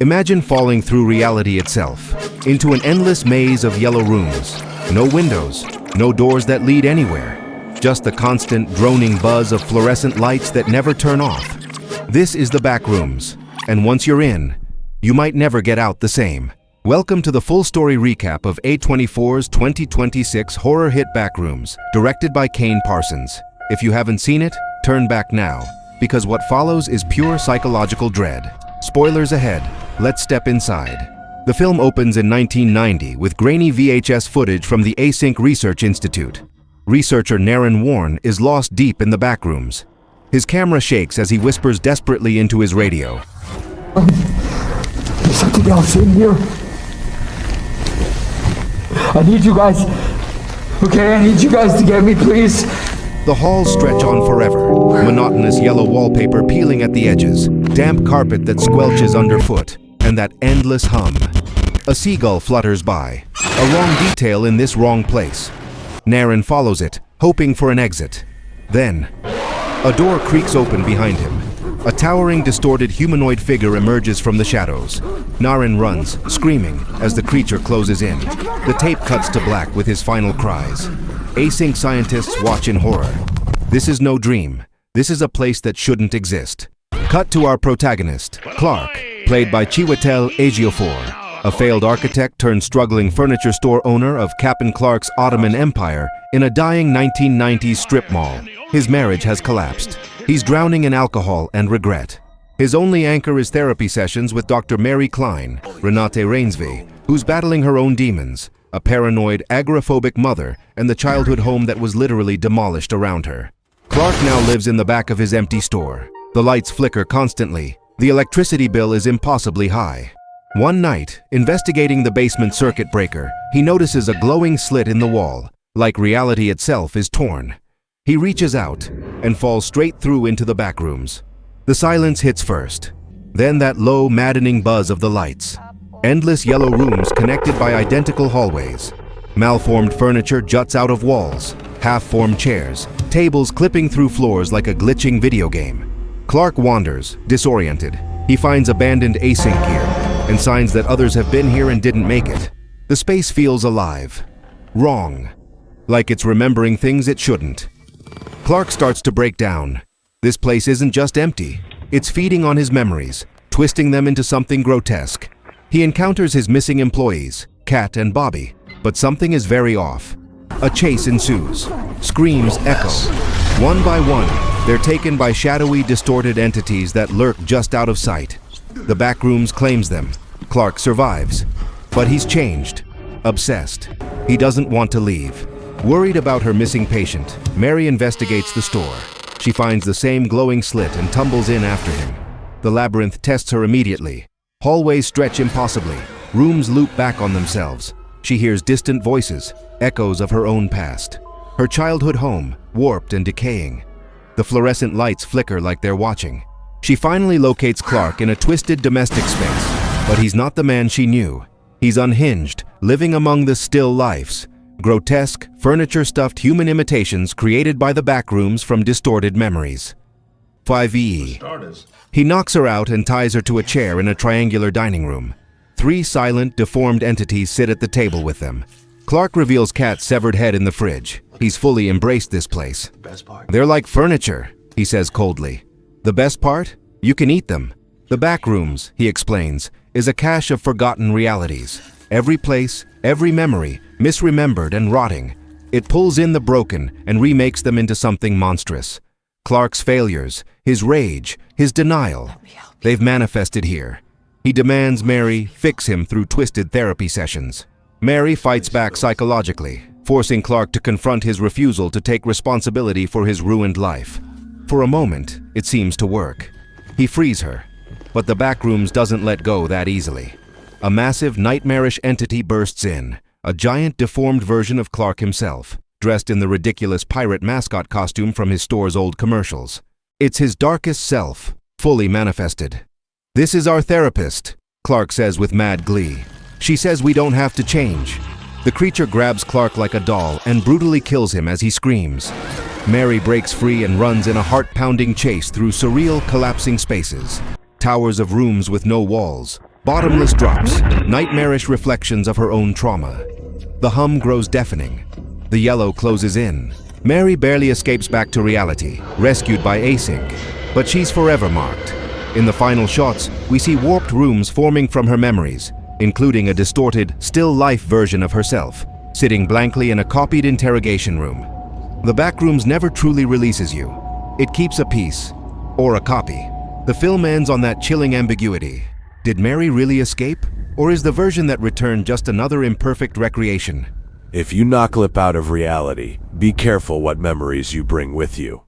Imagine falling through reality itself, into an endless maze of yellow rooms. No windows, no doors that lead anywhere. Just the constant droning buzz of fluorescent lights that never turn off. This is the back rooms, and once you're in, you might never get out the same. Welcome to the full story recap of A24's 2026 horror hit Backrooms, directed by Kane Parsons. If you haven't seen it, turn back now, because what follows is pure psychological dread. Spoilers ahead, let's step inside. The film opens in 1990 with grainy VHS footage from the Async Research Institute. Researcher Naren Warren is lost deep in the backrooms. His camera shakes as he whispers desperately into his radio. There's something else in here. I need you guys. Okay, I need you guys to get me, please. The halls stretch on forever. Monotonous yellow wallpaper peeling at the edges, damp carpet that squelches underfoot, and that endless hum. A seagull flutters by. A wrong detail in this wrong place. Naren follows it, hoping for an exit. Then, a door creaks open behind him. A towering, distorted humanoid figure emerges from the shadows. Naren runs, screaming, as the creature closes in. The tape cuts to black with his final cries. Async scientists watch in horror. This is no dream. This is a place that shouldn't exist. Cut to our protagonist, Clark, played by Chiwetel Ejiofor, a failed architect turned struggling furniture store owner of Captain Clark's Ottoman Empire in a dying 1990s strip mall. His marriage has collapsed. He's drowning in alcohol and regret. His only anchor is therapy sessions with Dr. Mary Klein, Renate Rainsby, who's battling her own demons, a paranoid, agoraphobic mother, and the childhood home that was literally demolished around her. Clark now lives in the back of his empty store. The lights flicker constantly. The electricity bill is impossibly high. One night, investigating the basement circuit breaker, he notices a glowing slit in the wall, like reality itself is torn. He reaches out and falls straight through into the back rooms. The silence hits first, then that low, maddening buzz of the lights. Endless yellow rooms connected by identical hallways. Malformed furniture juts out of walls, half-formed chairs, tables clipping through floors like a glitching video game. Clark wanders, disoriented. He finds abandoned async gear and signs that others have been here and didn't make it. The space feels alive. Wrong. Like it's remembering things it shouldn't. Clark starts to break down. This place isn't just empty. It's feeding on his memories, twisting them into something grotesque. He encounters his missing employees, Kat and Bobby, but something is very off. A chase ensues. Screams echo. One by one, they're taken by shadowy, distorted entities that lurk just out of sight. The backrooms claims them. Clark survives. But he's changed. Obsessed. He doesn't want to leave. Worried about her missing patient, Mary investigates the store. She finds the same glowing slit and tumbles in after him. The labyrinth tests her immediately. Hallways stretch impossibly. Rooms loop back on themselves. She hears distant voices, echoes of her own past. Her childhood home, warped and decaying. The fluorescent lights flicker like they're watching. She finally locates Clark in a twisted domestic space, but he's not the man she knew. He's unhinged, living among the still lifes. Grotesque, furniture-stuffed human imitations created by the backrooms from distorted memories. 5E. He knocks her out and ties her to a chair in a triangular dining room. Three silent, deformed entities sit at the table with them. Clark reveals Kat's severed head in the fridge. He's fully embraced this place. They're like furniture, he says coldly. The best part? You can eat them. The backrooms, he explains, is a cache of forgotten realities. Every place, every memory, misremembered and rotting. It pulls in the broken and remakes them into something monstrous. Clark's failures, his rage, his denial, they've manifested here. He demands Mary fix him through twisted therapy sessions. Mary fights back psychologically, forcing Clark to confront his refusal to take responsibility for his ruined life. For a moment, it seems to work. He frees her, but the backrooms doesn't let go that easily. A massive, nightmarish entity bursts in, a giant, deformed version of Clark himself, dressed in the ridiculous pirate mascot costume from his store's old commercials. It's his darkest self, fully manifested. "This is our therapist," Clark says with mad glee. "She says we don't have to change." The creature grabs Clark like a doll and brutally kills him as he screams. Mary breaks free and runs in a heart-pounding chase through surreal, collapsing spaces. Towers of rooms with no walls, Bottomless drops, nightmarish reflections of her own trauma. The hum grows deafening. The yellow closes in. Mary barely escapes back to reality, rescued by async. But she's forever marked. In the final shots, we see warped rooms forming from her memories, including a distorted, still-life version of herself, sitting blankly in a copied interrogation room. The Backrooms never truly releases you. It keeps a piece, or a copy. The film ends on that chilling ambiguity. Did Mary really escape? Or is the version that returned just another imperfect recreation? If you knock Lip out of reality, be careful what memories you bring with you.